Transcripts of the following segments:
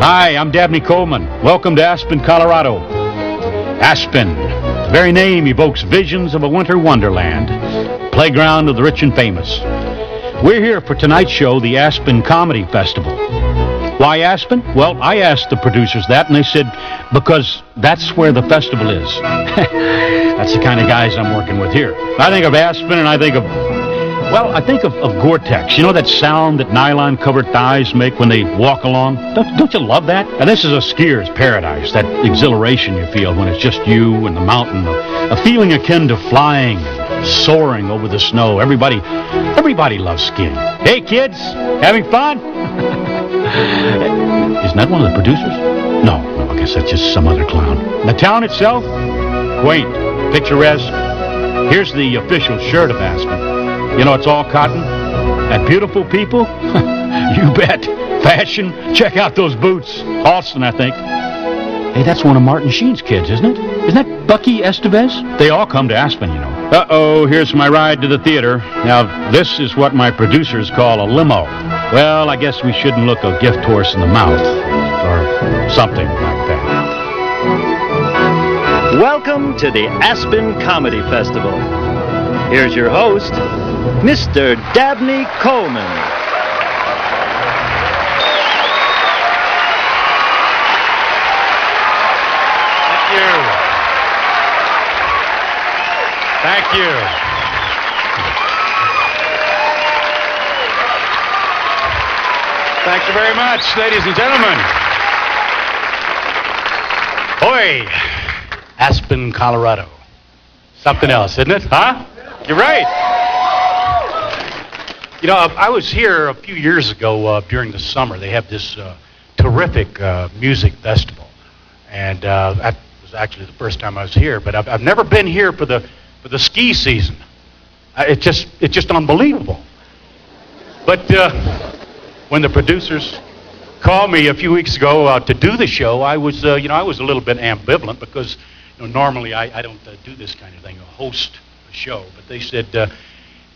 Hi, I'm Dabney Coleman. Welcome to Aspen, Colorado. Aspen, the very name evokes visions of a winter wonderland, playground of the rich and famous. We're here for tonight's show, the Aspen Comedy Festival. Why Aspen? Well, I asked the producers that, and they said, because that's where the festival is. That's the kind of guys I'm working with here. I think of Aspen, and I think of Gore-Tex. You know that sound that nylon-covered thighs make when they walk along? Don't you love that? And this is a skier's paradise, that exhilaration you feel when it's just you and the mountain, a feeling akin to flying, soaring over the snow. Everybody loves skiing. Hey, kids, having fun? Isn't that one of the producers? No, I guess that's just some other clown. The town itself? Quaint, picturesque. Here's the official shirt of Aspen. You know, it's all cotton. And beautiful people? You bet. Fashion. Check out those boots. Halston, I think. Hey, that's one of Martin Sheen's kids, isn't it? Isn't that Bucky Estevez? They all come to Aspen, you know. Uh-oh, here's my ride to the theater. Now, this is what my producers call a limo. Well, I guess we shouldn't look a gift horse in the mouth. Or something like that. Welcome to the Aspen Comedy Festival. Here's your host, Mr. Dabney Coleman. Thank you. Thank you very much, ladies and gentlemen. Boy, Aspen, Colorado. Something else, isn't it? Huh? You're right. You know, I was here a few years ago during the summer. They have this terrific music festival. And that was actually the first time I was here. But I've never been here for the ski season. It's just unbelievable. But when the producers called me a few weeks ago to do the show, I was a little bit ambivalent because normally I don't do this kind of thing, host a show. But they said,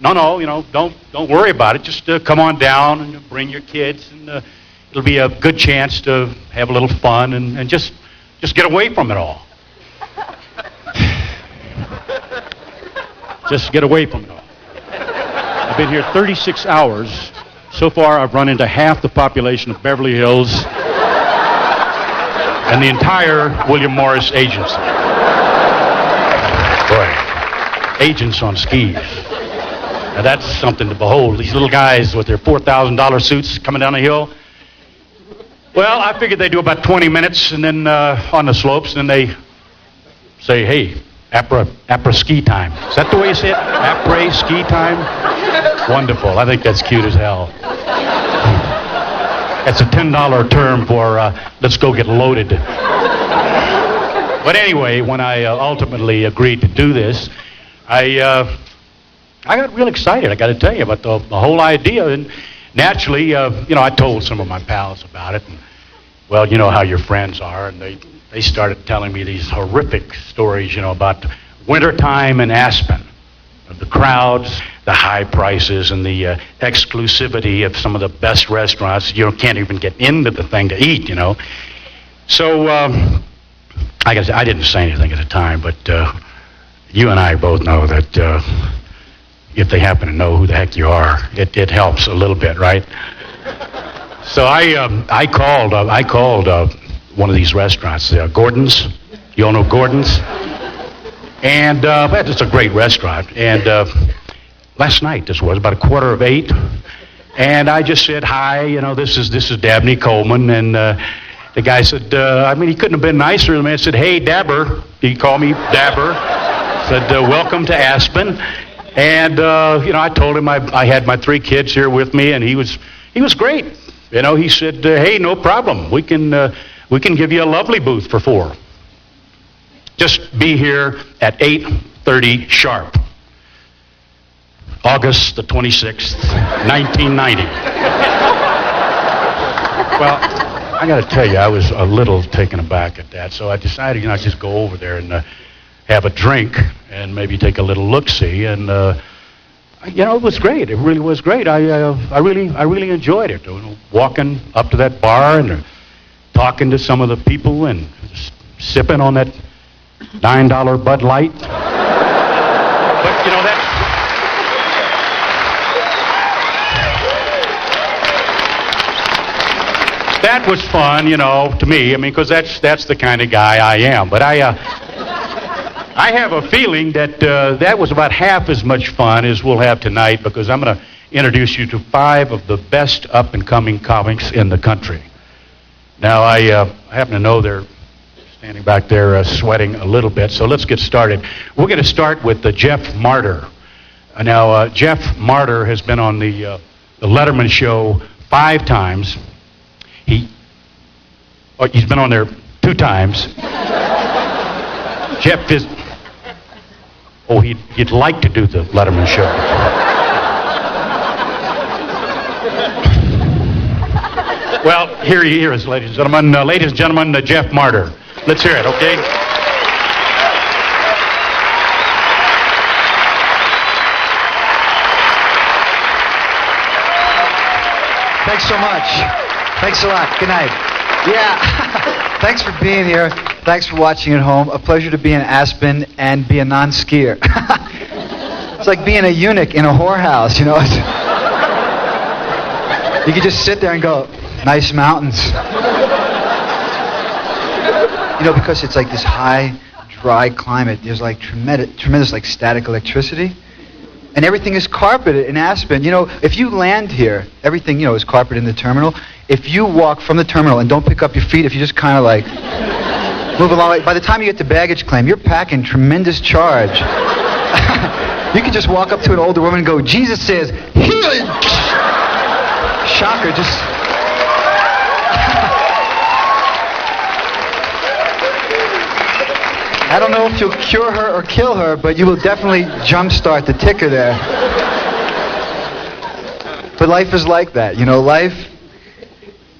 no, don't worry about it. Just come on down and bring your kids, and it'll be a good chance to have a little fun and just get away from it all. Just get away from it all. I've been here 36 hours. So far, I've run into half the population of Beverly Hills and the entire William Morris agency. Boy, agents on skis. Now that's something to behold. These little guys with their $4,000 suits coming down the hill. Well, I figured they do about 20 minutes and then on the slopes, and then they say, hey, après ski time. Is that the way you say it? Après ski time? Wonderful. I think that's cute as hell. That's a $10 term for let's go get loaded. But anyway, when I ultimately agreed to do this, I got real excited, I got to tell you, about the whole idea. And naturally, I told some of my pals about it. And, well, you know how your friends are, and they started telling me these horrific stories, about wintertime in Aspen. The crowds, the high prices, and the exclusivity of some of the best restaurants. You can't even get into the thing to eat, So, I guess I didn't say anything at the time, but you and I both know that if they happen to know who the heck you are, it helps a little bit, right? So I called one of these restaurants, Gordon's. You all know Gordon's? And it's a great restaurant. And last night, this was about 7:45, and I just said, hi, this is Dabney Coleman. And the guy said, he couldn't have been nicer. The man said, hey, Dabber. He called me Dabber. Said, welcome to Aspen. And, I told him I had my 3 kids here with me, and he was great. He said, hey, no problem. We can give you a lovely booth for 4. Just be here at 8:30 sharp. August the 26th, 1990. Well, I got to tell you, I was a little taken aback at that, so I decided, I'd just go over there and have a drink and maybe take a little look-see, and it was great. It really was great. I really enjoyed it. Walking up to that bar and talking to some of the people and sipping on that $9 Bud Light. But, you know, that was fun, you know, to me. I mean, because that's the kind of guy I am. But I have a feeling that that was about half as much fun as we'll have tonight, because I'm going to introduce you to 5 of the best up-and-coming comics in the country. Now, I happen to know they're standing back there sweating a little bit, so let's get started. We're going to start with Jeff Marder. Now, Jeff Marder has been on the Letterman Show 5 times. He's been on there 2 times. Jeff is... Oh, he'd like to do the Letterman Show. Well, here he is, ladies and gentlemen. Ladies and gentlemen, Jeff Marder. Let's hear it, okay? Thanks so much. Thanks a lot. Good night. Yeah. Thanks for being here. Thanks for watching at home. A pleasure to be in Aspen and be a non-skier. It's like being a eunuch in a whorehouse, you know? You could just sit there and go, nice mountains. You know, because it's like this high, dry climate, there's like tremendous like static electricity. And everything is carpeted in Aspen. You know, if you land here, everything, you know, is carpeted in the terminal. If you walk from the terminal and don't pick up your feet, if you just kind of like move along, like, by the time you get to baggage claim, you're packing tremendous charge. You can just walk up to an older woman and go, Jesus says, healing! Shocker, just... I don't know if you'll cure her or kill her, but you will definitely jumpstart the ticker there. But life is like that, you know, life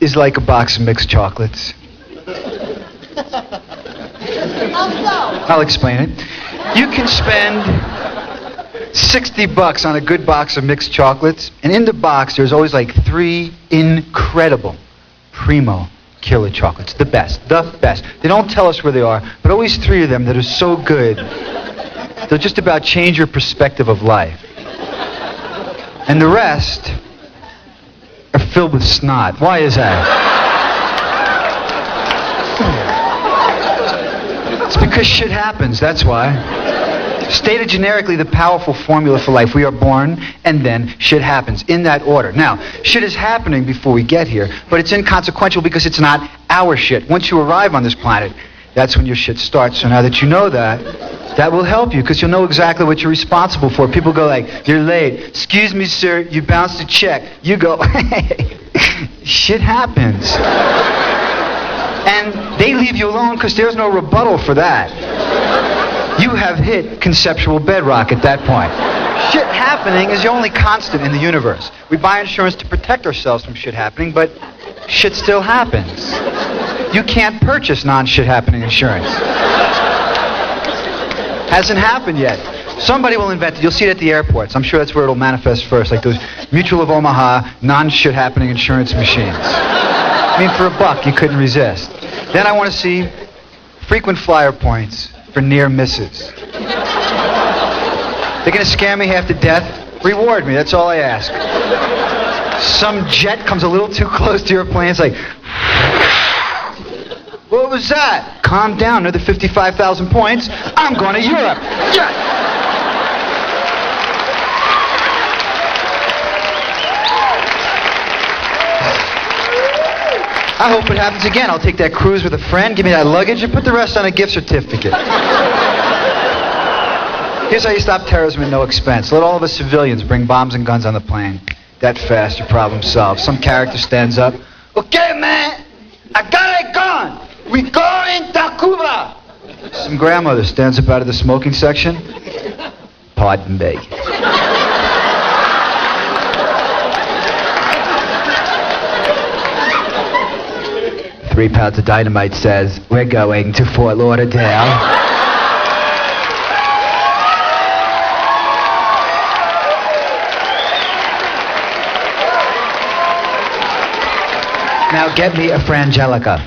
is like a box of mixed chocolates. I'll explain it. You can spend $60 on a good box of mixed chocolates, and in the box there's always like 3 incredible primo killer chocolates. The best. They don't tell us where they are, but always 3 of them that are so good, they'll just about change your perspective of life. And the rest are filled with snot. Why is that? It's because shit happens, that's why. Stated generically, the powerful formula for life: we are born, and then shit happens, in that order. Now, shit is happening before we get here, but it's inconsequential because it's not our shit. Once you arrive on this planet, that's when your shit starts. So now that you know that, that will help you, because you'll know exactly what you're responsible for. People go like, you're late. Excuse me, sir, you bounced a check. You go, hey, shit happens. And they leave you alone because there's no rebuttal for that. You have hit conceptual bedrock at that point. Shit happening is the only constant in the universe. We buy insurance to protect ourselves from shit happening, but shit still happens. You can't purchase non-shit happening insurance. Hasn't happened yet. Somebody will invent it. You'll see it at the airports. I'm sure that's where it'll manifest first, like those Mutual of Omaha non-shit happening insurance machines. I mean, for $1, you couldn't resist. Then I want to see frequent flyer points for near misses. They're going to scare me half to death. Reward me, that's all I ask. Some jet comes a little too close to your plane. It's like, what was that? Calm down, another 55,000 points. I'm going to Europe. Yeah. I hope it happens again. I'll take that cruise with a friend, give me that luggage, and put the rest on a gift certificate. Here's how you stop terrorism at no expense. Let all of us civilians bring bombs and guns on the plane. That fast, your problem solved. Some character stands up. Okay, man, I got a gun. We going to Cuba. Some grandmother stands up out of the smoking section. Pardon me. 3 pounds of dynamite says, we're going to Fort Lauderdale. Now get me a Frangelica.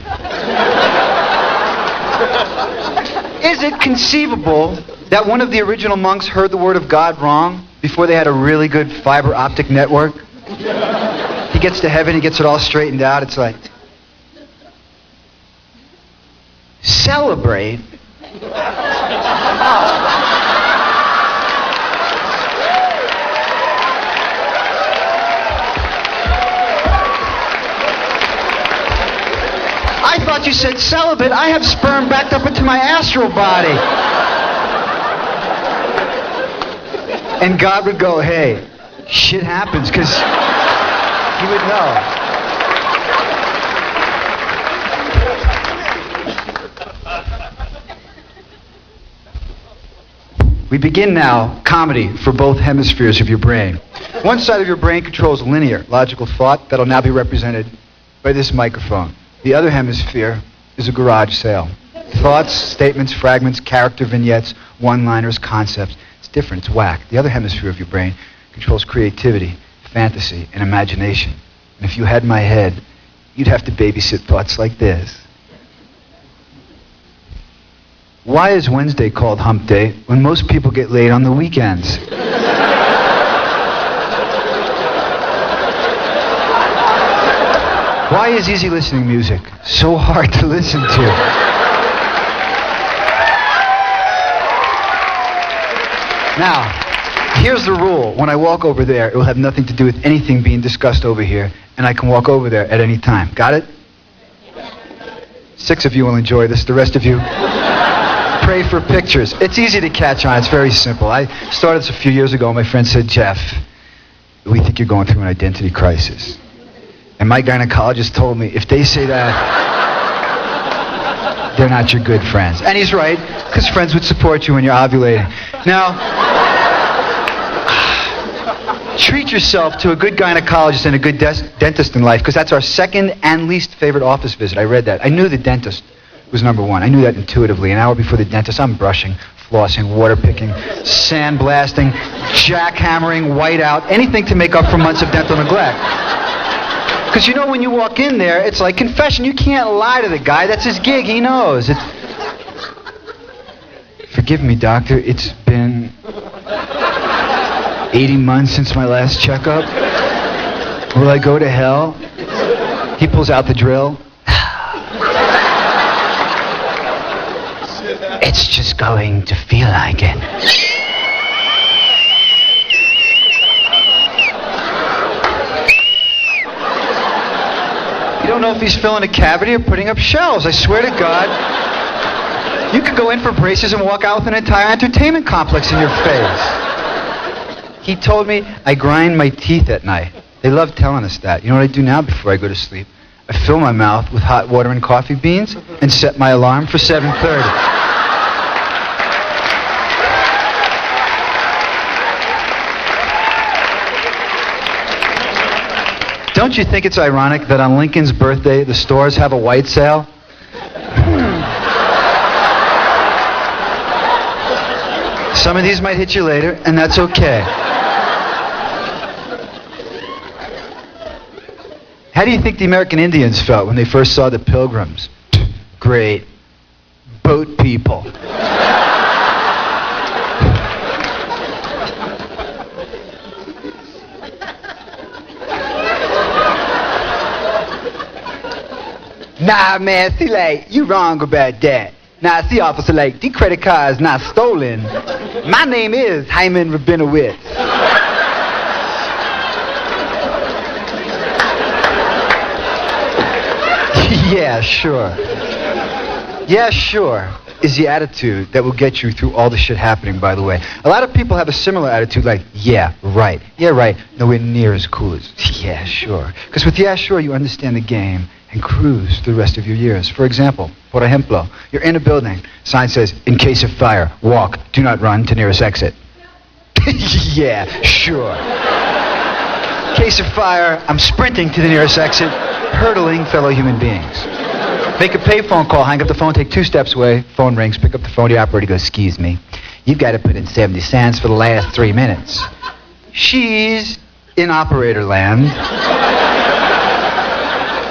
Is it conceivable that one of the original monks heard the word of God wrong before they had a really good fiber optic network? He gets to heaven, he gets it all straightened out. It's like, celebrate? I thought you said celibate. I have sperm backed up into my astral body. And God would go, hey, shit happens, because he would know. We begin now comedy for both hemispheres of your brain. One side of your brain controls linear, logical thought that'll now be represented by this microphone. The other hemisphere is a garage sale. Thoughts, statements, fragments, character vignettes, one-liners, concepts. It's different, it's whack. The other hemisphere of your brain controls creativity, fantasy, and imagination. And if you had my head, you'd have to babysit thoughts like this. Why is Wednesday called hump day when most people get laid on the weekends? Why is easy listening music so hard to listen to? Now, here's the rule. When I walk over there, it will have nothing to do with anything being discussed over here, and I can walk over there at any time. Got it? 6 of you will enjoy this. The rest of you, pray for pictures. It's easy to catch on. It's very simple. I started this a few years ago. My friend said, Jeff, we think you're going through an identity crisis. And my gynecologist told me, if they say that, they're not your good friends. And he's right, because friends would support you when you're ovulating. Now, treat yourself to a good gynecologist and a good dentist in life, because that's our second and least favorite office visit. I read that. I knew the dentist was number one. I knew that intuitively. An hour before the dentist, I'm brushing, flossing, water picking, sandblasting, jackhammering, white out, anything to make up for months of dental neglect. Because you know when you walk in there, it's like confession. You can't lie to the guy. That's his gig. He knows. Forgive me, doctor. It's been 80 months since my last checkup. Will I go to hell? He pulls out the drill. It's just going to feel like it. You don't know if he's filling a cavity or putting up shelves. I swear to God, you could go in for braces and walk out with an entire entertainment complex in your face. He told me I grind my teeth at night. They love telling us that. You know what I do now before I go to sleep? I fill my mouth with hot water and coffee beans and set my alarm for 7:30. Don't you think it's ironic that on Lincoln's birthday, the stores have a white sale? Some of these might hit you later, and that's okay. How do you think the American Indians felt when they first saw the Pilgrims? Great. Boat people. Nah, man, see, like, you wrong about that. Nah, see, officer, like, the credit card's not stolen. My name is Hyman Rabinowitz. Yeah, sure. Yeah, sure is the attitude that will get you through all the shit happening, by the way. A lot of people have a similar attitude like, yeah, right. Yeah, right. Nowhere near as cool as, yeah, sure. Because with yeah, sure, you understand the game and cruise through the rest of your years. For example, por ejemplo, you're in a building. Sign says, in case of fire, walk, do not run to nearest exit. Yeah, sure. Case of fire, I'm sprinting to the nearest exit, hurdling fellow human beings. Make a payphone call, hang up the phone, take 2 steps away, phone rings, pick up the phone, the operator goes, excuse me, you've got to put in 70 cents for the last 3 minutes. She's in operator land.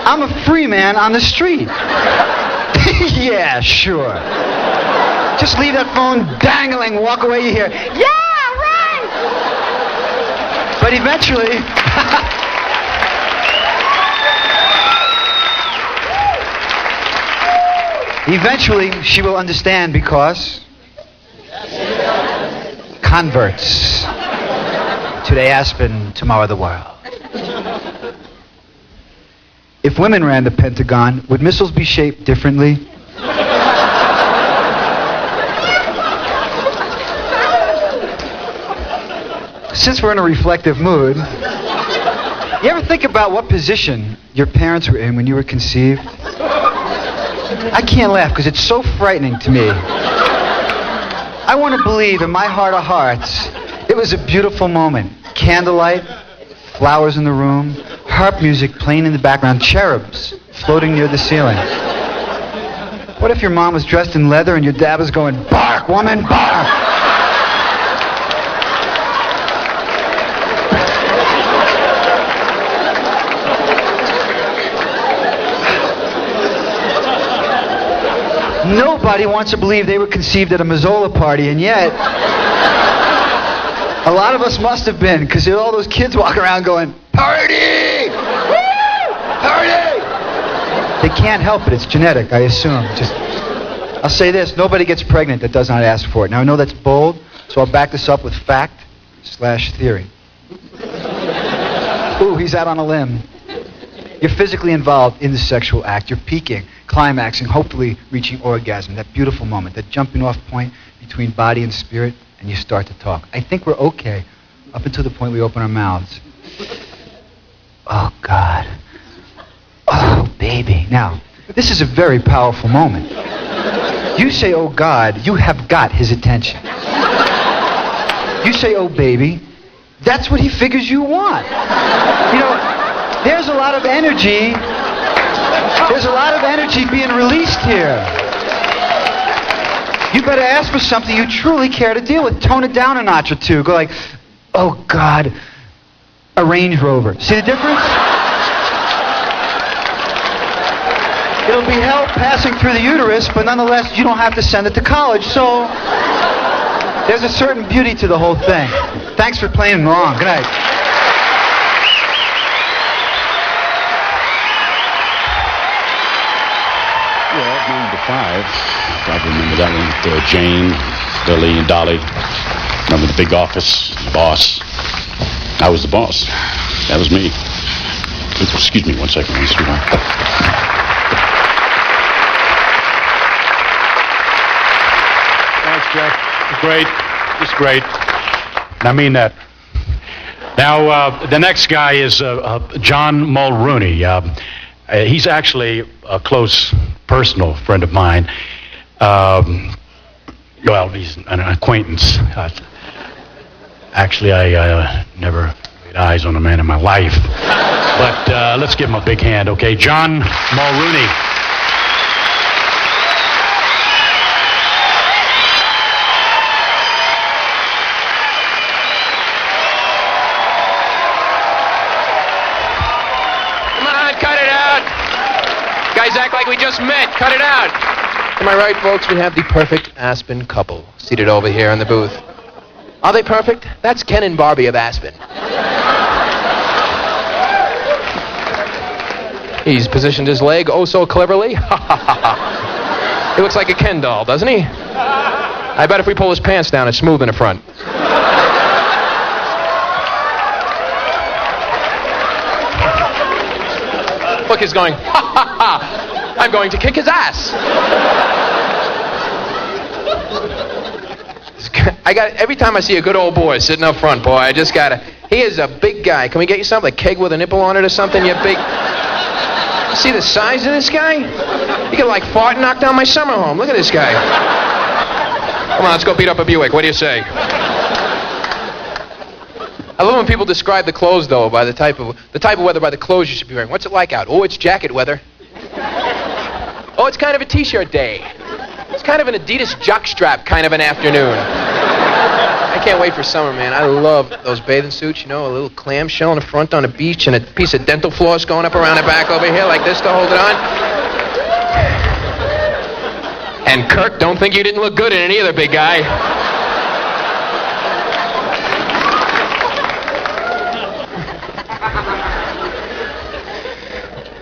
I'm a free man on the street. Yeah, sure. Just leave that phone dangling, walk away, you hear, yeah, right! But eventually... Eventually, she will understand because converts. Today Aspen, tomorrow the world. If women ran the Pentagon, would missiles be shaped differently? Since we're in a reflective mood, you ever think about what position your parents were in when you were conceived? I can't laugh because it's so frightening to me. I want to believe in my heart of hearts it was a beautiful moment. Candlelight, flowers in the room, harp music playing in the background, cherubs floating near the ceiling. What if your mom was dressed in leather and your dad was going, bark, woman, bark? Nobody wants to believe they were conceived at a Mazzola party, and yet a lot of us must have been, because there are all those kids walking around going, party! Woo! Party! They can't help it. It's genetic, I assume. I'll say this, nobody gets pregnant that does not ask for it. Now, I know that's bold, so I'll back this up with fact/theory. Ooh, he's out on a limb. You're physically involved in the sexual act. You're peaking, climaxing, hopefully reaching orgasm, that beautiful moment, that jumping off point between body and spirit, and you start to talk. I think we're okay up until the point we open our mouths. Oh, God. Oh, baby. Now, this is a very powerful moment. You say, oh, God, you have got his attention. You say, oh, baby, that's what he figures you want. You know, there's a lot of energy. There's a lot of energy being released here. You better ask for something you truly care to deal with. Tone it down a notch or two. Go like, oh, God, a Range Rover. See the difference? It'll be hell passing through the uterus, but nonetheless, you don't have to send it to college. So there's a certain beauty to the whole thing. Thanks for playing wrong. Good night. I remember that one with Jane, Lily, and Dolly. Remember the big office, the boss. I was the boss. That was me. Excuse me 1 second, sweetheart. Thanks, Jeff. Great. Just great. I mean that. Now, the next guy is John Mulrooney. He's actually a close personal friend of mine. Well, he's an acquaintance. Actually, I never laid eyes on a man in my life. But let's give him a big hand, okay? John Mulrooney. Guys act like we just met. Cut it out. Am I right, folks? We have the perfect Aspen couple seated over here in the booth. Are they perfect? That's Ken and Barbie of Aspen. He's positioned his leg oh so cleverly. He looks like a Ken doll, doesn't he? I bet if we pull his pants down, it's smooth in the front. Look, he's going, ha, ha, ha. I'm going to kick his ass. Every time I see a good old boy sitting up front, boy, I just gotta, he is a big guy. Can we get you something, a keg with a nipple on it or something, you big, you see the size of this guy? He could like fart and knock down my summer home. Look at this guy. Come on, let's go beat up a Buick. What do you say? I love when people describe the clothes, though, by the type of weather by the clothes you should be wearing. What's it like out? Oh, it's jacket weather. Oh, it's kind of a t-shirt day. It's kind of an Adidas jockstrap kind of an afternoon. I can't wait for summer, man. I love those bathing suits, you know, a little clamshell in the front on the beach and a piece of dental floss going up around the back over here like this to hold it on. And Kirk, don't think you didn't look good in it either, big guy.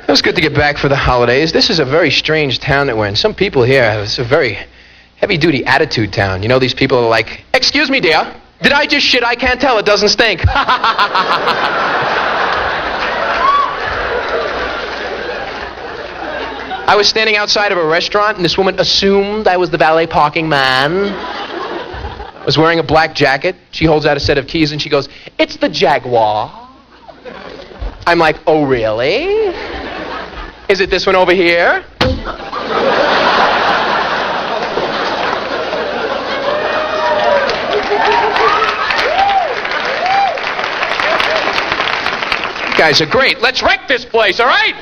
It was good to get back for the holidays. This is a very strange town that we're in. Some people here, it's a very heavy-duty attitude town. You know, these people are like, excuse me, dear, did I just shit? I can't tell. It doesn't stink. I was standing outside of a restaurant, and this woman assumed I was the valet parking man. I was wearing a black jacket. She holds out a set of keys, and she goes, it's the Jaguar. I'm like, oh, really? Is it this one over here? You guys are great. Let's wreck this place, all right?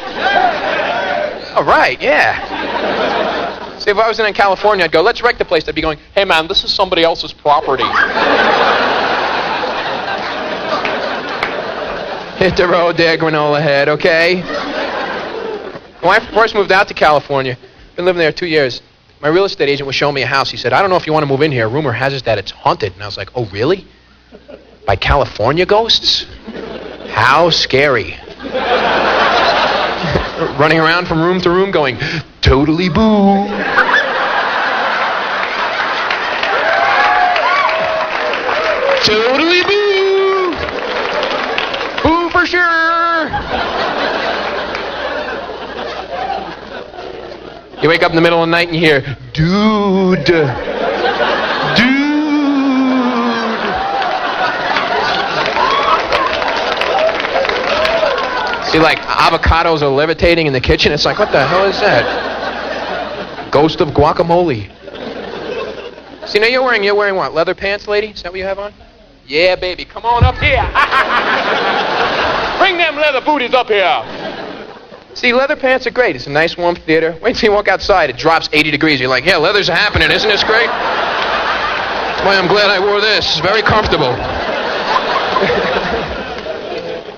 All right, yeah. See, if I was in California, I'd go, let's wreck the place. They'd be going, hey, man, this is somebody else's property. Hit the road there, granola head, okay? When I first moved out to California, been living there 2 years, my real estate agent was showing me a house. He said, I don't know if you want to move in here. Rumor has it that it's haunted. And I was like, oh, really? By California ghosts? How scary. Running around from room to room going, totally boo. Totally boo. Boo for sure. You wake up in the middle of the night and you hear, dude. Dude. See, like, avocados are levitating in the kitchen. It's like, what the hell is that? Ghost of guacamole. See, now you're wearing what? Leather pants, lady? Is that what you have on? Yeah, baby. Come on up here. Bring them leather booties up here. See, leather pants are great. It's a nice warm theater. Wait till you walk outside. It drops 80 degrees. You're like, yeah, leather's happening. Isn't this great? That's why I'm glad I wore this. It's very comfortable.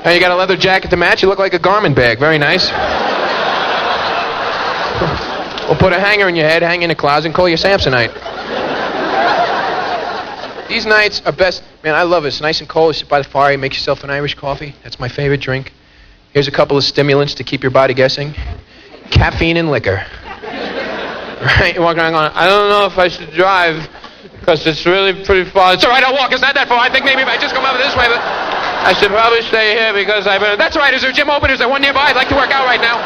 Now you got a leather jacket to match. You look like a Garmin bag. Very nice. We'll put a hanger in your head, hang in a closet, and call you Samsonite. These nights are best. Man, I love it. It's nice and cold. You sit by the fire. You make yourself an Irish coffee. That's my favorite drink. Here's a couple of stimulants to keep your body guessing. Caffeine and liquor. Right? You're walking around going, I don't know if I should drive because it's really pretty far. It's all right, I'll walk. It's not that far. I think maybe if I just come over this way, but I should probably stay here because I've been... That's right. Is there a gym open? Is there one nearby? I'd like to work out right now.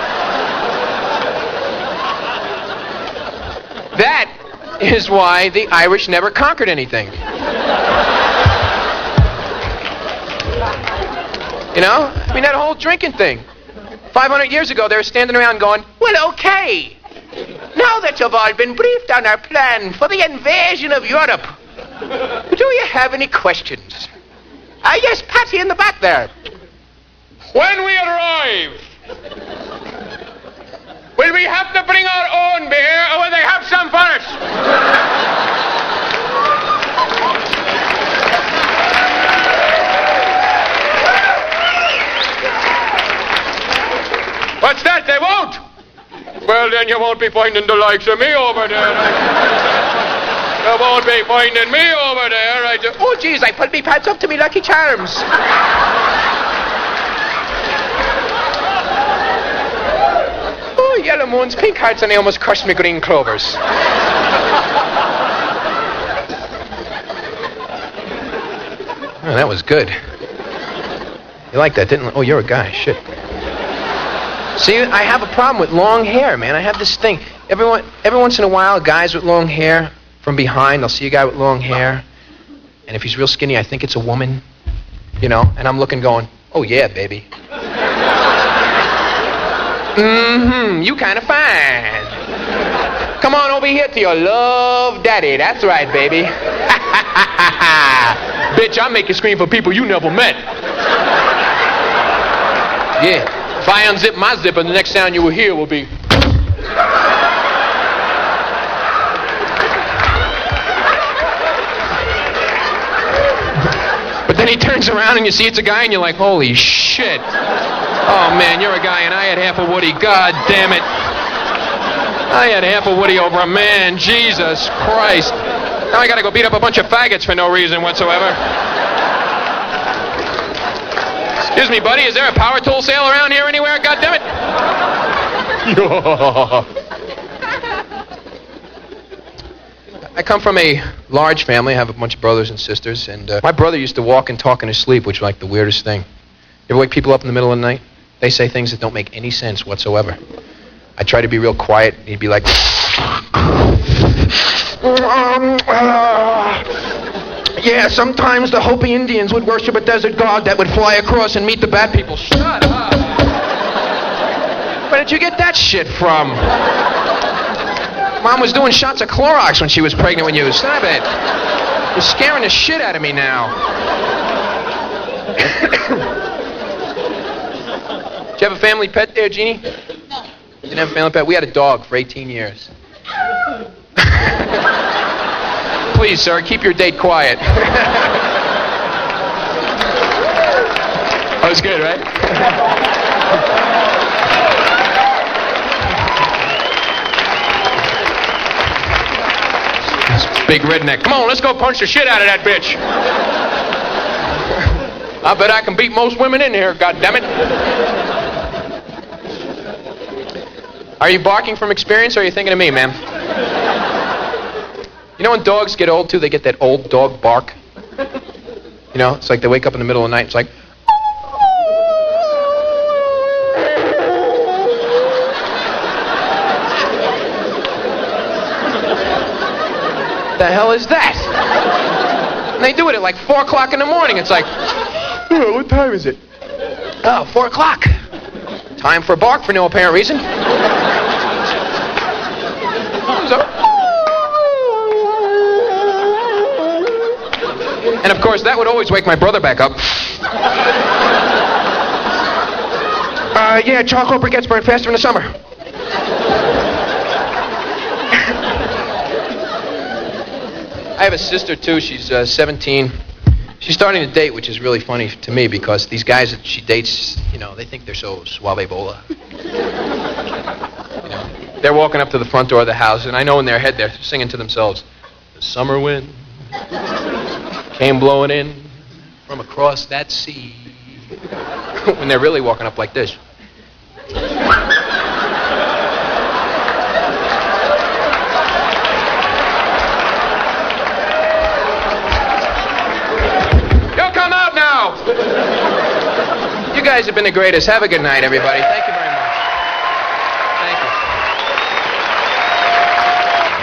That is why the Irish never conquered anything. You know? I mean, that whole drinking thing. 500 years ago, they were standing around going, well, okay. Now that you've all been briefed on our plan for the invasion of Europe, do you have any questions? Yes, Patty in the back there. When we arrive, will we have to bring our own beer, or will they have some first? What's that? They won't? Well, then you won't be finding the likes of me over there. You won't be finding me over there. Oh, geez, I put me pants up to me Lucky Charms. Oh, yellow moons, pink hearts, and they almost crushed me green clovers. Oh, that was good. You liked that, didn't you? Oh, you're a guy. Shit. See, I have a problem with long hair, man. I have this thing. Every once in a while, guys with long hair, from behind, they'll see a guy with long hair, and if he's real skinny, I think it's a woman, you know, and I'm looking going, oh, yeah, baby. Mm-hmm, you kind of fine. Come on over here to your love daddy. That's right, baby. Bitch, I'll make you scream for people you never met. Yeah. If I unzip my zipper, the next sound you will hear will be... But then he turns around and you see it's a guy and you're like, holy shit. Oh, man, you're a guy and I had half a Woody. God damn it. I had half a Woody over a man. Jesus Christ. Now I gotta go beat up a bunch of faggots for no reason whatsoever. Excuse me, buddy, is there a power tool sale around here anywhere? God damn it. I come from a large family. I have a bunch of brothers and sisters, and my brother used to walk and talk in his sleep, which was like the weirdest thing. You ever wake people up in the middle of the night? They say things that don't make any sense whatsoever. I try to be real quiet, and he'd be like... Yeah, sometimes the Hopi Indians would worship a desert god that would fly across and meet the bad people. Shut up! Where did you get that shit from? Mom was doing shots of Clorox when she was pregnant with you. Stop it. You're scaring the shit out of me now. Did you have a family pet there, Jeannie? No. You didn't have a family pet? We had a dog for 18 years. Please, sir, keep your date quiet. That was good, right? Big redneck. Come on, let's go punch the shit out of that bitch. I bet I can beat most women in here, goddammit. Are you barking from experience, or are you thinking of me, ma'am? You know when dogs get old, too, they get that old dog bark? You know, it's like they wake up in the middle of the night, it's like... The hell is that? And they do it at like 4 o'clock in the morning. It's like, oh, what time is it? Oh, 4 o'clock. Time for a bark for no apparent reason. So, and of course, that would always wake my brother back up. Yeah, charcoal briquettes burn faster in the summer. I have a sister, too. She's 17. She's starting to date, which is really funny to me because these guys that she dates, you know, they think they're so suave bola. You know, they're walking up to the front door of the house, and I know in their head they're singing to themselves, "The summer wind came blowing in from across that sea." When they're really walking up like this. You guys have been the greatest. Have a good night, everybody. Thank you very much. Thank you.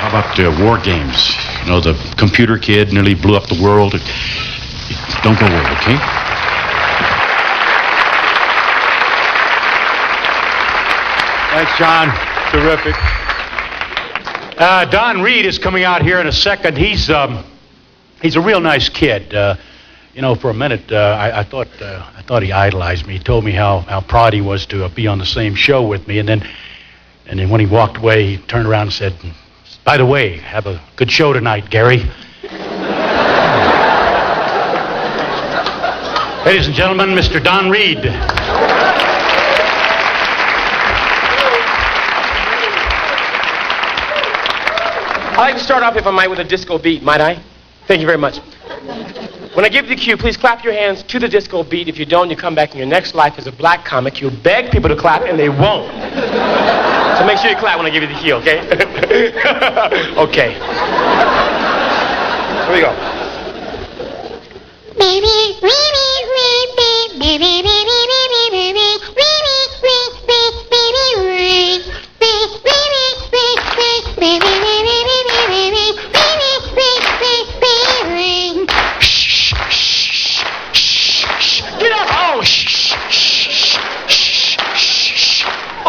How about war games? You know, the computer kid nearly blew up the world. Don't go away, okay? Thanks, John. Terrific. Don Reed is coming out here in a second. He's a real nice kid. You know, for a minute, I thought he idolized me. He told me how proud he was to be on the same show with me, and then when he walked away, he turned around and said, "By the way, have a good show tonight, Gary." Ladies and gentlemen, Mr. Don Reed. I'd like to start off, if I might, with a disco beat, might I? Thank you very much. When I give you the cue, please clap your hands to the disco beat. If you don't, you come back in your next life as a black comic. You'll beg people to clap, and they won't. So make sure you clap when I give you the cue, okay? Okay. Here we go.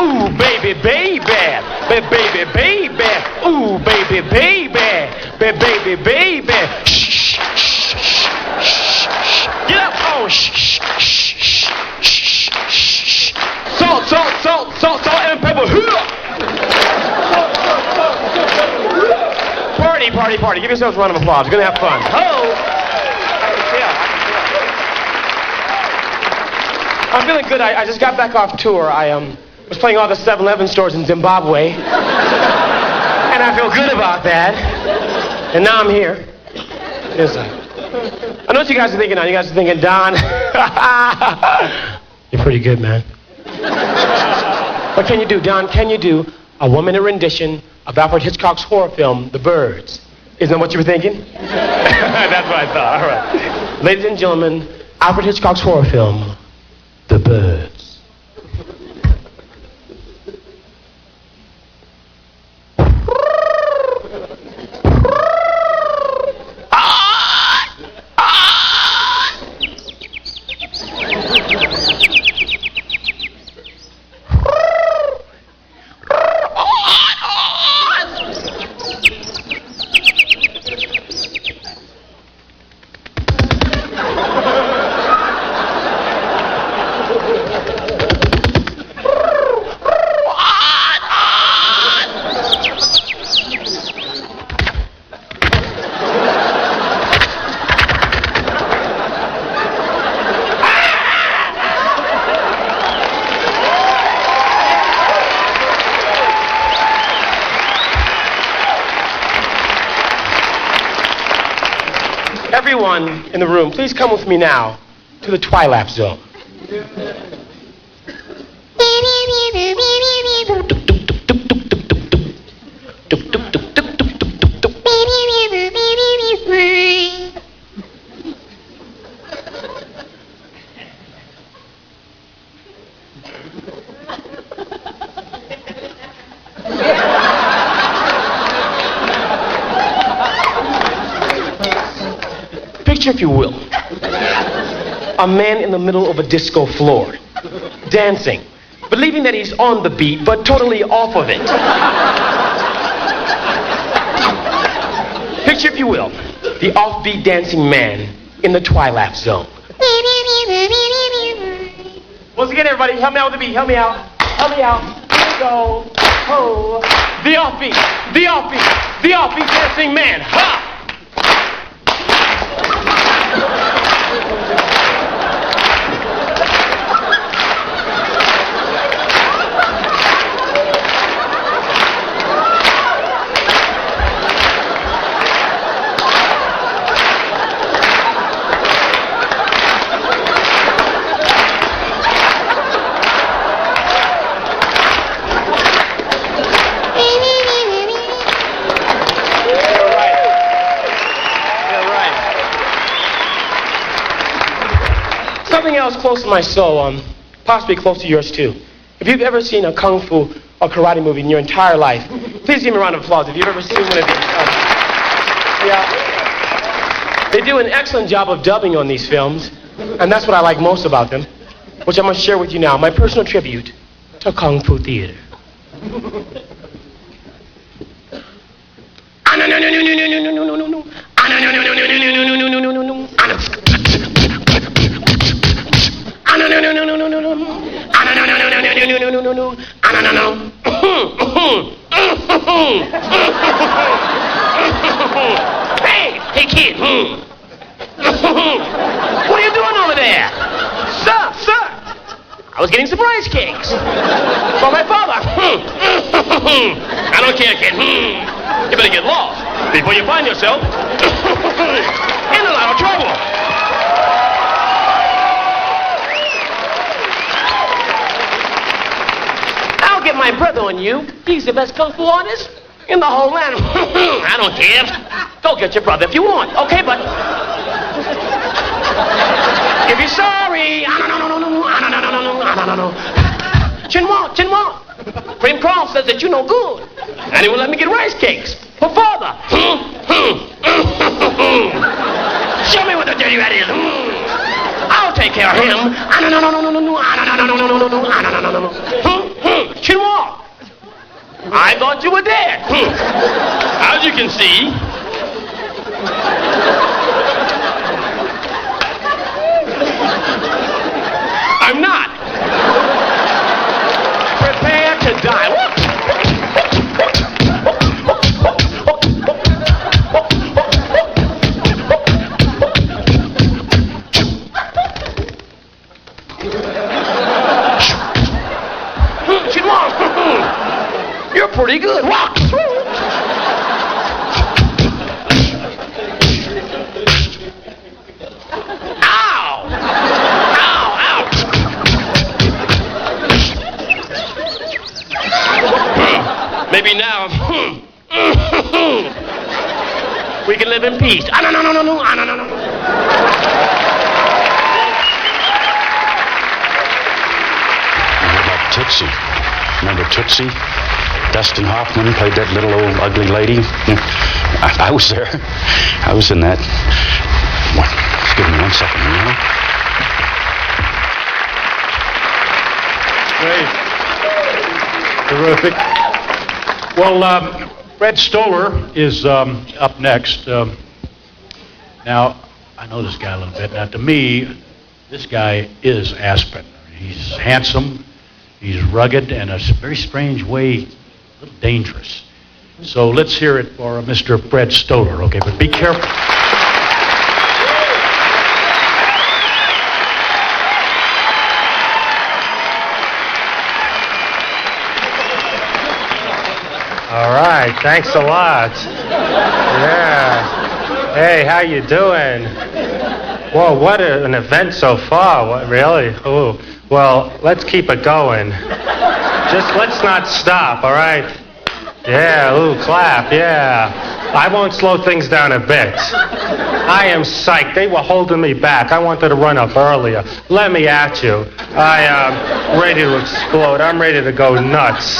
Ooh, baby, baby, baby, baby. Ooh, baby, baby, baby, baby. Get up, oh, salt, salt, salt, salt, salt, and pepper. Party, party, party. Give yourselves a round of applause. We're gonna have fun. Oh. I'm feeling good. I just got back off tour. I was playing all the 7-Eleven stores in Zimbabwe. And I feel good about that. And now I'm here. Yes, sir. I know what you guys are thinking now. You guys are thinking, Don, you're pretty good, man. What can you do, Don? Can you do a one-minute rendition of Alfred Hitchcock's horror film, The Birds? Isn't that what you were thinking? That's what I thought. All right. Ladies and gentlemen, Alfred Hitchcock's horror film, The Birds. Everyone in the room, please come with me now to the Twilight Zone. Picture, if you will, a man in the middle of a disco floor, dancing, believing that he's on the beat, but totally off of it. Picture, if you will, the offbeat dancing man in the Twilight Zone. Once again, everybody, help me out with the beat. Help me out. Help me out. Here we go. Oh, the offbeat dancing man. Ha! Something else close to my soul, possibly close to yours too. If you've ever seen a kung fu or karate movie in your entire life, please give me a round of applause if you've ever seen one of these. Yeah. They do an excellent job of dubbing on these films, and that's what I like most about them, which I'm going to share with you now, my personal tribute to kung fu theater. Hey kid. What are you doing over there? Sir. I was getting surprise cakes for my father. I don't care, kid. You better get lost before you find yourself in a lot of trouble. I'll get my brother on you. He's the best kung fu artist in the whole land. I don't care. Go get your brother if you want. Okay, but if you're sorry, no. Chinwa. Cream Cross says that you're no good, and he won't let me get rice cakes for father. Show me what the dirty rat is. I'll take care of him. Chinwa. I thought you were dead. As you can see, I'm not. Prepare to die. You're pretty good. Walk. can live in peace. Ah, no, no, no, no, no, ah, no, no, no. What about Tootsie? Remember Tootsie? Dustin Hoffman played that little old ugly lady. Yeah. I was there. I was in that. Just give me 1 second, you know? Great. Terrific. Well, Fred Stoller is up next. Now, I know this guy a little bit. Now, to me, this guy is Aspen. He's handsome, he's rugged, and a very strange way, a little dangerous. So let's hear it for Mr. Fred Stoller, okay? But be careful. All right, thanks a lot. Yeah. Hey, how you doing? Whoa, what an event so far. What, really? Ooh. Well, let's keep it going. Just let's not stop, all right? Yeah, ooh, clap, yeah. I won't slow things down a bit. I am psyched. They were holding me back. I wanted to run up earlier. Let me at you. I am ready to explode. I'm ready to go nuts.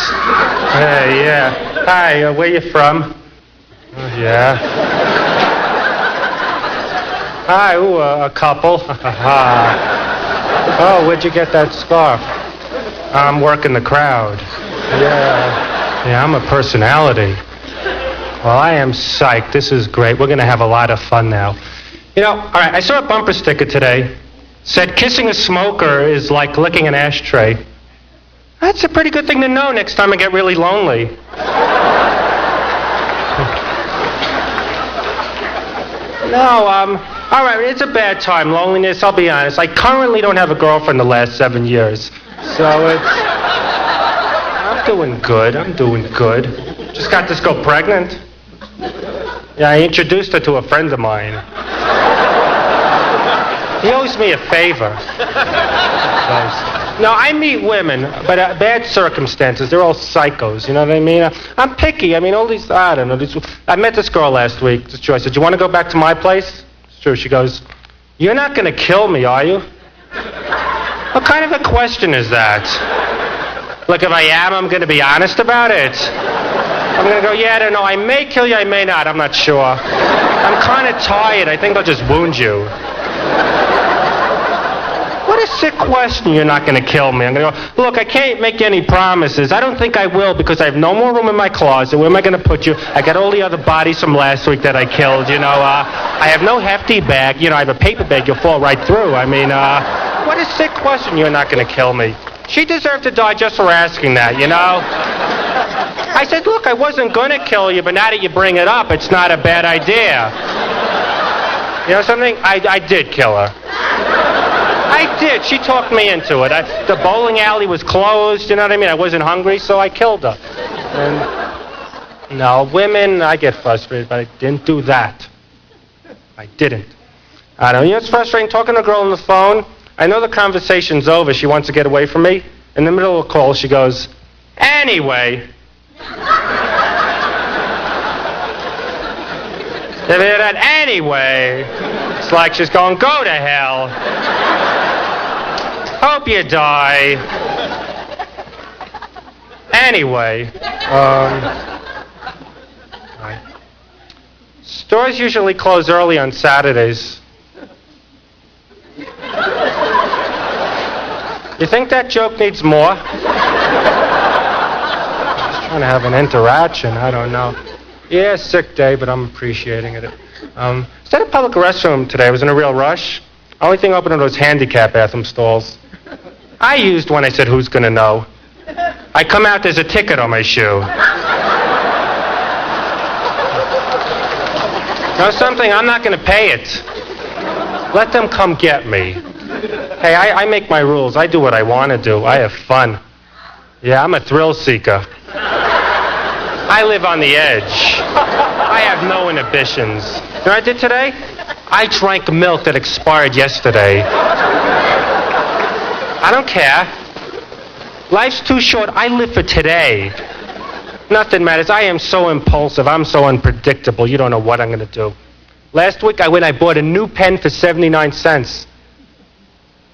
Hey, yeah. Hi, where you from? Yeah. Hi, ooh, a couple. Oh, where'd you get that scarf? I'm working the crowd. Yeah, I'm a personality. Well, I am psyched. This is great. We're going to have a lot of fun now. You know, all right, I saw a bumper sticker today. Said kissing a smoker is like licking an ashtray. That's a pretty good thing to know next time I get really lonely. No, all right, it's a bad time, loneliness, I'll be honest. I currently don't have a girlfriend the last 7 years. So I'm doing good. Just got this girl pregnant. Yeah, I introduced her to a friend of mine. He owes me a favor. No, I meet women, but bad circumstances. They're all psychos, you know what I mean? I'm picky. I mean, all these, I don't know. I met this girl last week. It's true. I said, you want to go back to my place? It's true. She goes, you're not going to kill me, are you? What kind of a question is that? Look, if I am, I'm going to be honest about it. I'm going to go, yeah, I don't know. I may kill you, I may not. I'm not sure. I'm kind of tired. I think I'll just wound you. What a sick question, you're not going to kill me. I'm going to go, look, I can't make any promises. I don't think I will because I have no more room in my closet. Where am I going to put you? I got all the other bodies from last week that I killed, you know. I have no hefty bag. You know, I have a paper bag you'll fall right through. I mean, what a sick question, you're not going to kill me. She deserved to die just for asking that, you know. I said, look, I wasn't going to kill you, but now that you bring it up, it's not a bad idea. You know something? I did kill her. I did. She talked me into it. The bowling alley was closed, you know what I mean? I wasn't hungry, so I killed her. And, no, women, I get frustrated, but I didn't do that. I didn't. I don't know. You know, it's frustrating talking to a girl on the phone. I know the conversation's over. She wants to get away from me. In the middle of the call, she goes, anyway. You hear that? Anyway. It's like she's going, go to hell. Hope you die. Anyway. Right. Stores usually close early on Saturdays. You think that joke needs more? Just trying to have an interaction, I don't know. Yeah, sick day, but I'm appreciating it. Instead of public restroom today, I was in a real rush. Only thing open are those handicap bathroom stalls. I used one, I said, who's gonna know? I come out, there's a ticket on my shoe. Know something? I'm not gonna pay it. Let them come get me. Hey, I make my rules. I do what I want to do. I have fun. Yeah, I'm a thrill seeker. I live on the edge. I have no inhibitions. You know what I did today? I drank milk that expired yesterday. I don't care. Life's too short. I live for today. Nothing matters. I am so impulsive. I'm so unpredictable. You don't know what I'm going to do. Last week I went, I bought a new pen for 79 cents.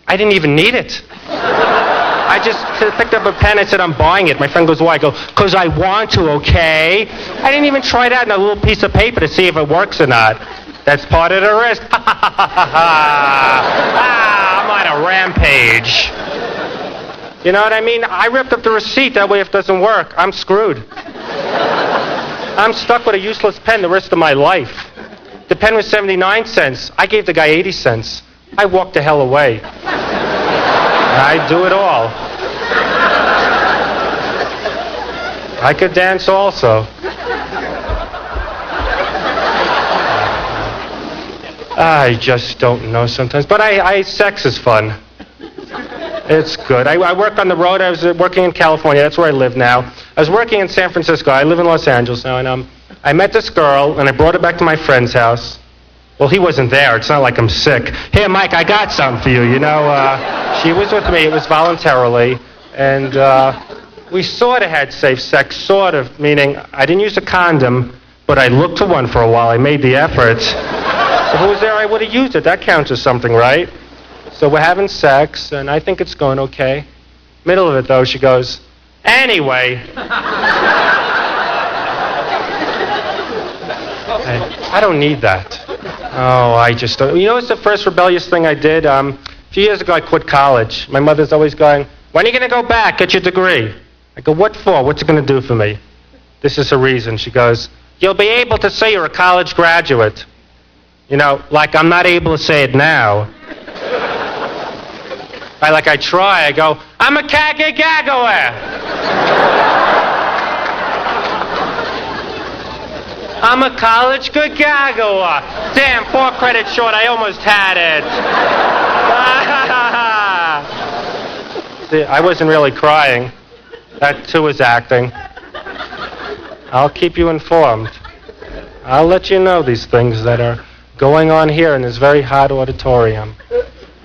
I didn't even need it. I just picked up a pen, I said, I'm buying it. My friend goes, why? I go, because I want to, okay? I didn't even try it out on a little piece of paper to see if it works or not. That's part of the risk. I'm on a rampage. You know what I mean? I ripped up the receipt, that way if it doesn't work, I'm screwed. I'm stuck with a useless pen the rest of my life. The pen was 79 cents. I gave the guy 80 cents. I walked the hell away. I do it all. I could dance also. I just don't know sometimes. But sex is fun. It's good. I work on the road. I was working in California. That's where I live now. I was working in San Francisco. I live in Los Angeles now. And I met this girl, and I brought her back to my friend's house. Well, he wasn't there. It's not like I'm sick. Here, Mike, I got something for you. You know, she was with me. It was voluntarily. And we sort of had safe sex, sort of, meaning I didn't use a condom, but I looked to one for a while. I made the effort. If it was there, I would have used it. That counts as something, right? So we're having sex, and I think it's going okay. Middle of it, though, she goes, anyway. I don't need that. Oh, I just don't. You know what's the first rebellious thing I did? A few years ago, I quit college. My mother's always going, when are you going to go back, get your degree? I go, what for? What's it going to do for me? This is her reason. She goes, you'll be able to say you're a college graduate. You know, like I'm not able to say it now. I try. I go, I'm a kagagagoer. I'm a college gagagoer. Damn, 4 credits short. I almost had it. See, I wasn't really crying. That too is acting. I'll keep you informed. I'll let you know these things that are going on here in this very hot auditorium.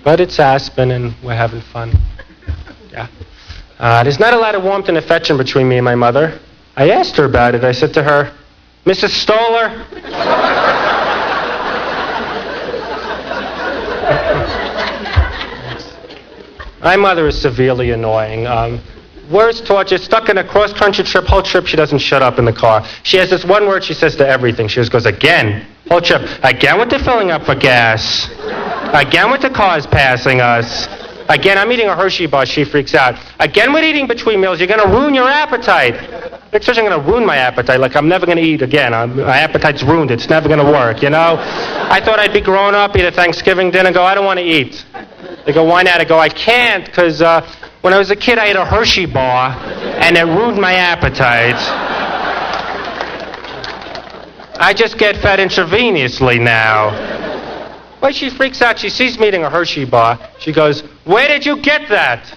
But it's Aspen, and we're having fun. Yeah. There's not a lot of warmth and affection between me and my mother. I asked her about it. I said to her, Mrs. Stoller? My mother is severely annoying. Words torture, stuck in a cross-country trip, whole trip she doesn't shut up in the car. She has this one word she says to everything. She just goes, again. Whole trip, again with the filling up for gas. Again with the cars passing us. Again, I'm eating a Hershey bar, she freaks out. Again with eating between meals, you're going to ruin your appetite. Especially I'm going to ruin my appetite, like I'm never going to eat again. My appetite's ruined, it's never going to work, you know? I thought I'd be grown up, eat a Thanksgiving dinner, go, I don't want to eat. They go, why not? I go, I can't, because when I was a kid, I ate a Hershey bar, and it ruined my appetite. I just get fed intravenously now. Well, she freaks out. She sees me eating a Hershey bar. She goes, where did you get that?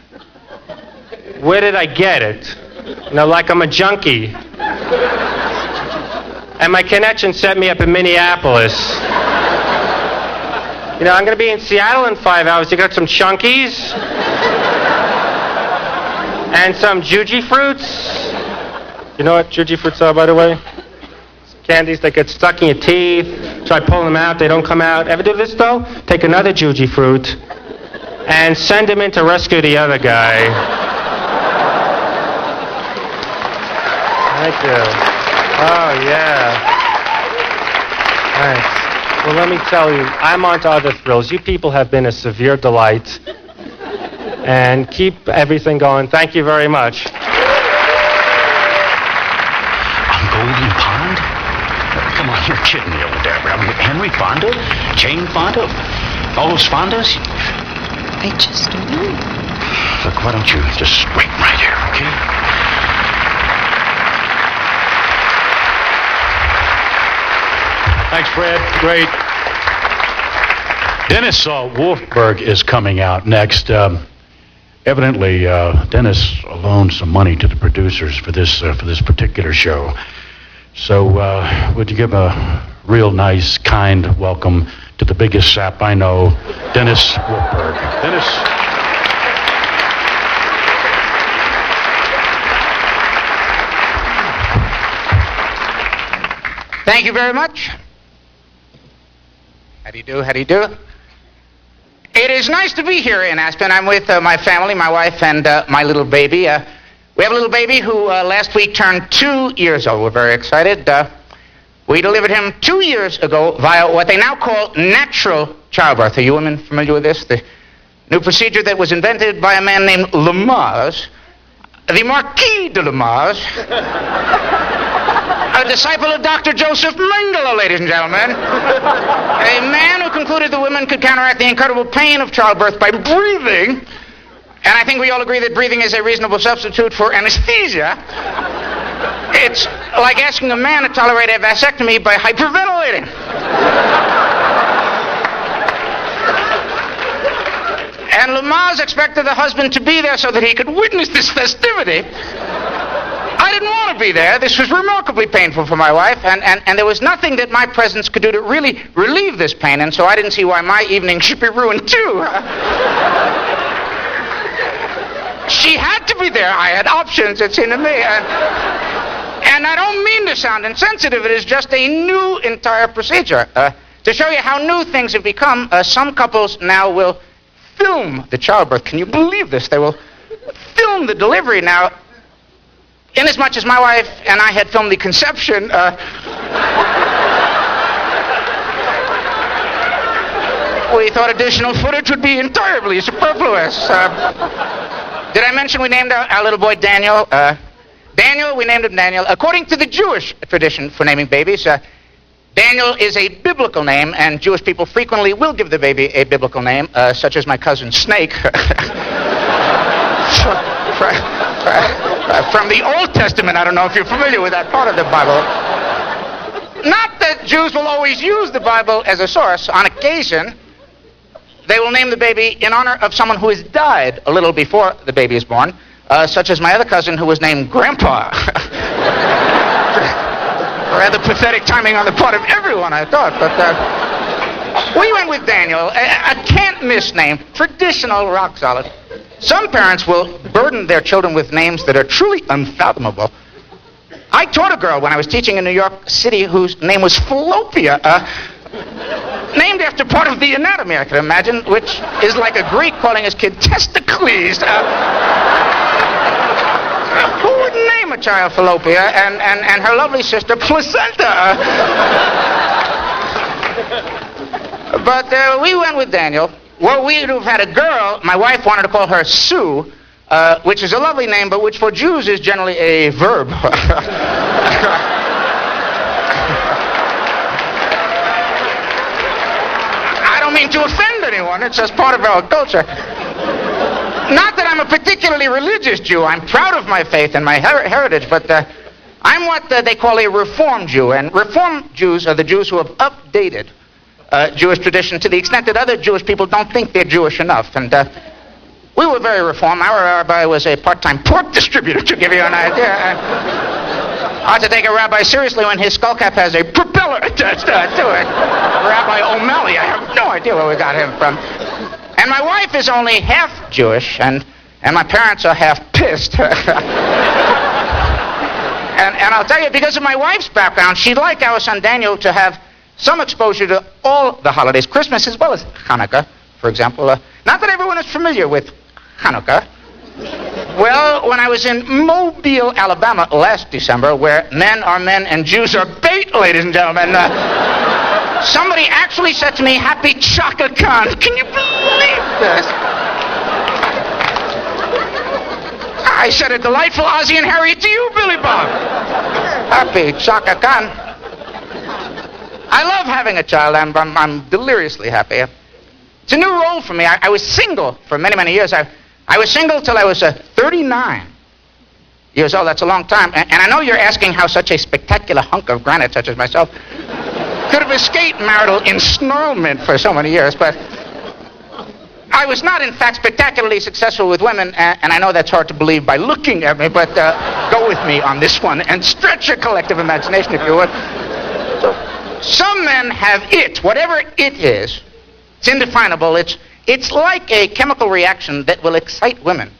Where did I get it? You know, like I'm a junkie. And my connection set me up in Minneapolis. You know, I'm going to be in Seattle in 5 hours. You got some Chunkies? And some Juji fruits? You know what Juji fruits are, by the way? Candies that get stuck in your teeth. Try pulling them out, they don't come out. Ever do this, though? Take another Juji fruit and send him in to rescue the other guy. Thank you. Oh, yeah. Thanks. Well, let me tell you, I'm on to other thrills. You people have been a severe delight. And keep everything going. Thank you very much. On Golden Pond? Come on, you're kidding me over there, bro. Henry Fonda? Jane Fonda? All those Fondas? I just don't know. Look, why don't you just wait right here, okay? Thanks, Fred. Great. Dennis Wolfberg is coming out next. Evidently, Dennis loaned some money to the producers for this particular show. So, would you give a real nice, kind welcome to the biggest sap I know, Dennis Wolfberg. Dennis. Thank you very much. How do you do? How do you do? It is nice to be here in Aspen. I'm with my family, my wife, and my little baby. We have a little baby who last week turned 2 years old. We're very excited. We delivered him 2 years ago via what they now call natural childbirth. Are you women familiar with this? The new procedure that was invented by a man named Lamars, the Marquis de Lamars, a disciple of Dr. Joseph Mengele, ladies and gentlemen. A man who concluded that women could counteract the incredible pain of childbirth by breathing. And I think we all agree that breathing is a reasonable substitute for anesthesia. It's like asking a man to tolerate a vasectomy by hyperventilating. And Lamars expected the husband to be there so that he could witness this festivity. I didn't want to be there. This was remarkably painful for my wife, and there was nothing that my presence could do to really relieve this pain, and so I didn't see why my evening should be ruined too. She had to be there. I had options, it seemed to me. And I don't mean to sound insensitive. It is just a new entire procedure. To show you how new things have become, some couples now will film the childbirth. Can you believe this? They will film the delivery. Now, inasmuch as my wife and I had filmed the conception, we thought additional footage would be entirely superfluous. Did I mention we named our little boy Daniel? Daniel, we named him Daniel. According to the Jewish tradition for naming babies, Daniel is a biblical name, and Jewish people frequently will give the baby a biblical name, such as my cousin Snake. From the Old Testament. I don't know if you're familiar with that part of the Bible. Not that Jews will always use the Bible as a source. On occasion, they will name the baby in honor of someone who has died a little before the baby is born, such as my other cousin who was named Grandpa. Rather pathetic timing on the part of everyone, I thought. But we went with Daniel, a can't-miss name, traditional, rock solid. Some parents will burden their children with names that are truly unfathomable. I taught a girl when I was teaching in New York City whose name was Falloppia, named after part of the anatomy, I can imagine, which is like a Greek calling his kid Testicles. Who would name a child Falloppia and her lovely sister Placenta? But we went with Daniel. Well, we'd have had a girl. My wife wanted to call her Sue, which is a lovely name, but which for Jews is generally a verb. I don't mean to offend anyone. It's just part of our culture. Not that I'm a particularly religious Jew. I'm proud of my faith and my heritage, but I'm what they call a Reform Jew. And Reform Jews are the Jews who have updated Jewish tradition to the extent that other Jewish people don't think they're Jewish enough. And we were very Reform. Our rabbi was a part-time pork distributor, to give you an idea. Hard to take a rabbi seriously when his skullcap has a propeller attached to it. Rabbi O'Malley, I have no idea where we got him from. And my wife is only half Jewish, and my parents are half pissed. And I'll tell you, because of my wife's background, she'd like our son Daniel to have some exposure to all the holidays, Christmas as well as Hanukkah, for example. Not that everyone is familiar with Hanukkah. Well, when I was in Mobile, Alabama last December, where men are men and Jews are bait, ladies and gentlemen, somebody actually said to me, Happy Chaka Khan. Can you believe this? I said, a delightful Ozzie and Harriet to you, Billy Bob. Happy Chaka Khan. I love having a child. I'm deliriously happy. It's a new role for me. I was single for many, many years. I was single till I was 39 years old. That's a long time. And I know you're asking how such a spectacular hunk of granite such as myself could have escaped marital ensnarlment for so many years, but I was not, in fact, spectacularly successful with women, and I know that's hard to believe by looking at me, but go with me on this one and stretch your collective imagination, if you would. Some men have it, whatever it is. It's indefinable. It's like a chemical reaction that will excite women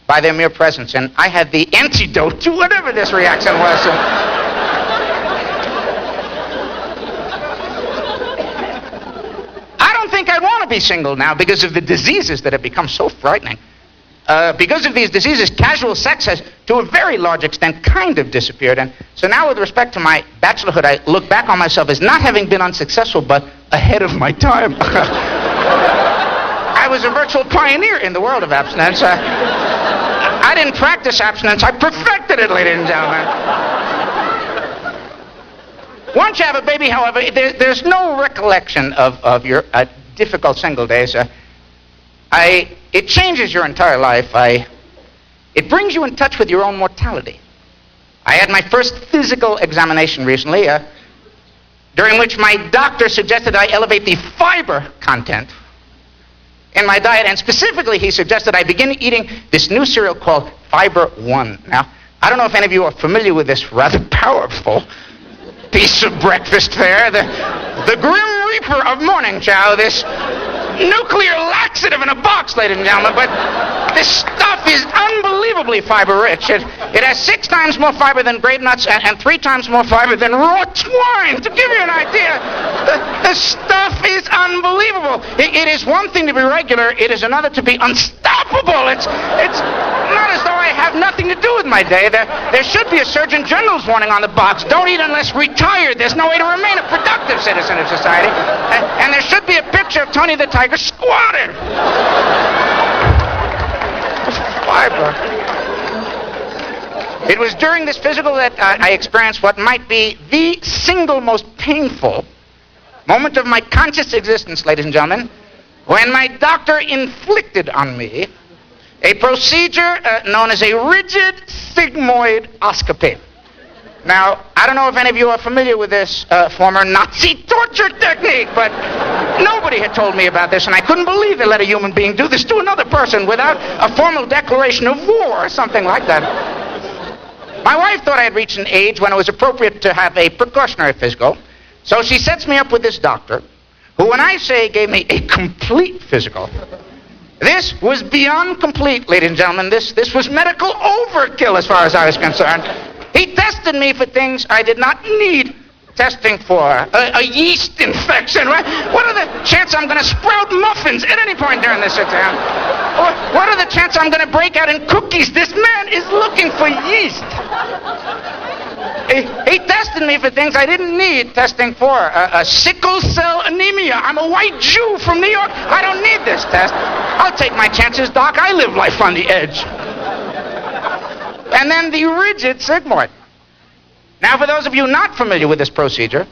by their mere presence, and I had the antidote to whatever this reaction was. I'd want to be single now because of the diseases that have become so frightening. Because of these diseases, casual sex has, to a very large extent, kind of disappeared. And so now, with respect to my bachelorhood, I look back on myself as not having been unsuccessful, but ahead of my time. I was a virtual pioneer in the world of abstinence. I didn't practice abstinence. I perfected it, ladies and gentlemen. Once you have a baby, however, there's no recollection of your difficult single days. It changes your entire life. It brings you in touch with your own mortality. I had my first physical examination recently, during which my doctor suggested I elevate the fiber content in my diet, and specifically he suggested I begin eating this new cereal called Fiber One. Now, I don't know if any of you are familiar with this rather powerful piece of breakfast fare, the Grim Reaper of morning chow, this nuclear laxative in a box, ladies and gentlemen, but this stuff is unbelievably fiber-rich. It has 6 times more fiber than grape nuts and 3 times more fiber than raw twine. To give you an idea, the stuff is unbelievable. It is one thing to be regular, it is another to be unstoppable. It's not as though I have nothing to do with my day. There should be a Surgeon General's warning on the box. Don't eat unless retired. There's no way to remain a productive citizen of society. And there should be a picture of Tony the Tiger squatted. Fiber. It was during this physical that I experienced what might be the single most painful moment of my conscious existence, ladies and gentlemen, when my doctor inflicted on me a procedure known as a rigid sigmoidoscopy. Now, I don't know if any of you are familiar with this former Nazi torture technique, but nobody had told me about this, and I couldn't believe they let a human being do this to another person without a formal declaration of war or something like that. My wife thought I had reached an age when it was appropriate to have a precautionary physical, so she sets me up with this doctor, who, when I say, gave me a complete physical. This was beyond complete, ladies and gentlemen. This was medical overkill as far as I was concerned. He tested me for things I did not need testing for. A yeast infection. What are the chances I'm going to sprout muffins at any point during this exam? What are the chances I'm going to break out in cookies? This man is looking for yeast. He tested me for things I didn't need testing for. A sickle cell anemia. I'm a white Jew from New York. I don't need this test. I'll take my chances, Doc. I live life on the edge. And then the rigid sigmoid. Now, for those of you not familiar with this procedure,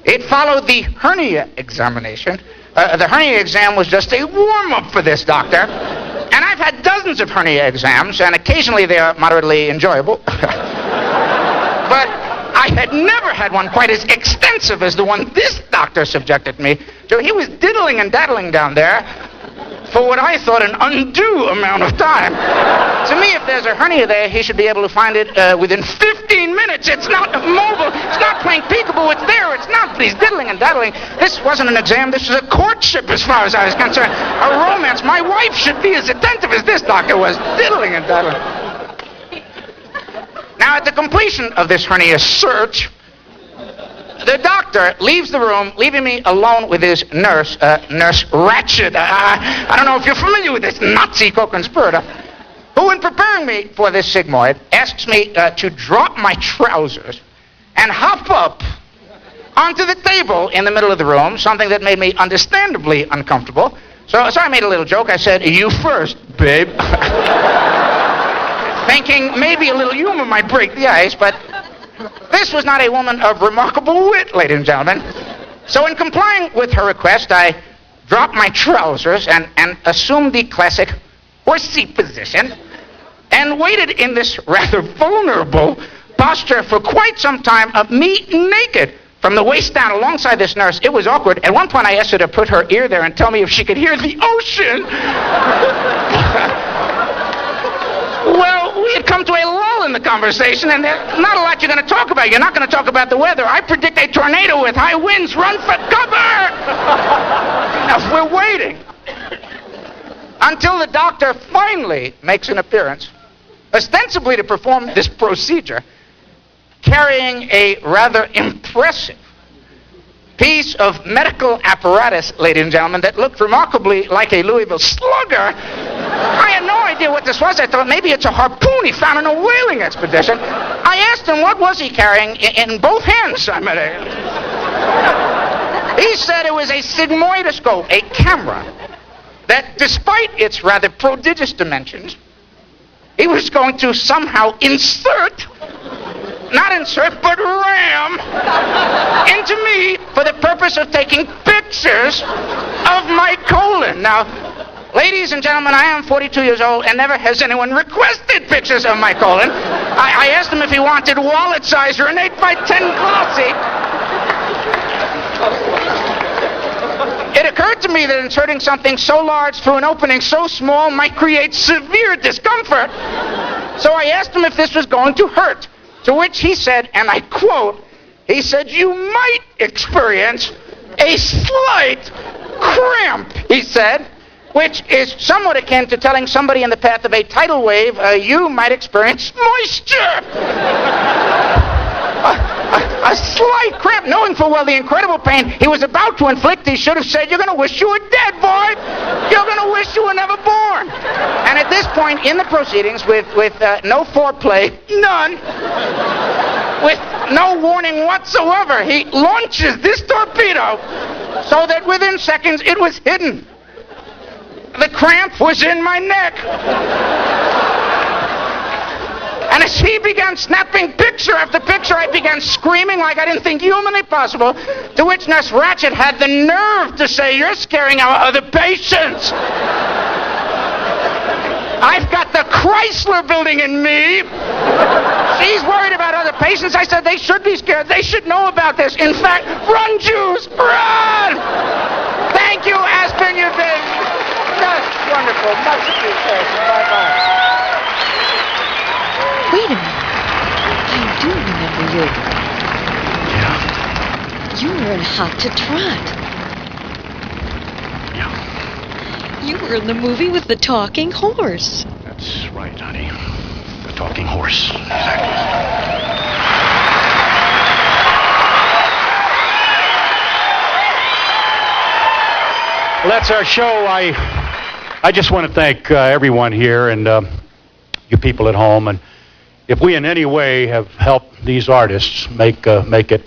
it followed the hernia examination. The hernia exam was just a warm-up for this doctor. And I've had dozens of hernia exams, and occasionally they are moderately enjoyable. But I had never had one quite as extensive as the one this doctor subjected me to. He was diddling and daddling down there for what I thought an undue amount of time. To me, if there's a hernia there, he should be able to find it within 15 minutes. It's not mobile. It's not playing peekaboo. It's there. It's not. But he's diddling and daddling. This wasn't an exam. This was a courtship as far as I was concerned. A romance. My wife should be as attentive as this doctor was, diddling and daddling. Now, at the completion of this hernia search, the doctor leaves the room, leaving me alone with his nurse, Nurse Ratchet. I don't know if you're familiar with this Nazi co-conspirator, who, in preparing me for this sigmoid, asks me to drop my trousers and hop up onto the table in the middle of the room, something that made me understandably uncomfortable. So I made a little joke. I said, "You first, babe." Thinking maybe a little humor might break the ice, but this was not a woman of remarkable wit, ladies and gentlemen. So in complying with her request, I dropped my trousers and assumed the classic horsey position and waited in this rather vulnerable posture for quite some time, me naked from the waist down alongside this nurse. It was awkward. At one point, I asked her to put her ear there and tell me if she could hear the ocean. Well, we had come to a lull in the conversation, and there's not a lot you're going to talk about. You're not going to talk about the weather. I predict a tornado with high winds. Run for cover! Now, we're waiting until the doctor finally makes an appearance, ostensibly to perform this procedure, carrying a rather impressive piece of medical apparatus, ladies and gentlemen, that looked remarkably like a Louisville slugger. I had no idea what this was. I thought maybe it's a harpoon he found on a whaling expedition. I asked him what was he carrying in both hands. He said it was a sigmoidoscope, a camera that, despite its rather prodigious dimensions, he was going to somehow insert, not insert, but ram into me for the purpose of taking pictures of my colon. Now, ladies and gentlemen, I am 42 years old, and never has anyone requested pictures of my colon. I asked him if he wanted wallet size or an 8x10 glossy. It occurred to me that inserting something so large through an opening so small might create severe discomfort. So I asked him if this was going to hurt. To which he said, and I quote, he said, "You might experience a slight cramp," he said, which is somewhat akin to telling somebody in the path of a tidal wave, you might experience moisture. A slight cramp, knowing full well the incredible pain he was about to inflict, he should have said, "You're going to wish you were dead, boy. You're going to wish you were never born." And at this point in the proceedings, with no foreplay, none, with no warning whatsoever, he launches this torpedo so that within seconds it was hidden. The cramp was in my neck. And as he began snapping picture after picture, I began screaming like I didn't think humanly possible, to which Nurse Ratched had the nerve to say, "You're scaring our other patients." I've got the Chrysler building in me. She's worried about other patients. I said they should be scared. They should know about this. In fact, run, Jews, run! Thank you, Aspen. You've been just wonderful. Much appreciated. Bye-bye. Wait a minute. I do remember you. Yeah. You were in Hot to Trot. Yeah. You were in the movie with the talking horse. That's right, honey. The talking horse. Exactly. Well, that's our show. I just want to thank everyone here and you people at home. And if we in any way have helped these artists make it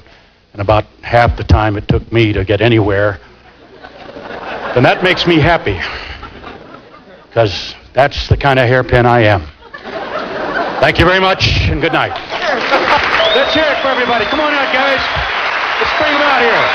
in about half the time it took me to get anywhere, then that makes me happy. Because that's the kind of hairpin I am. Thank you very much, and good night. Let's hear it for everybody. Come on out, guys. Let's bring them out here.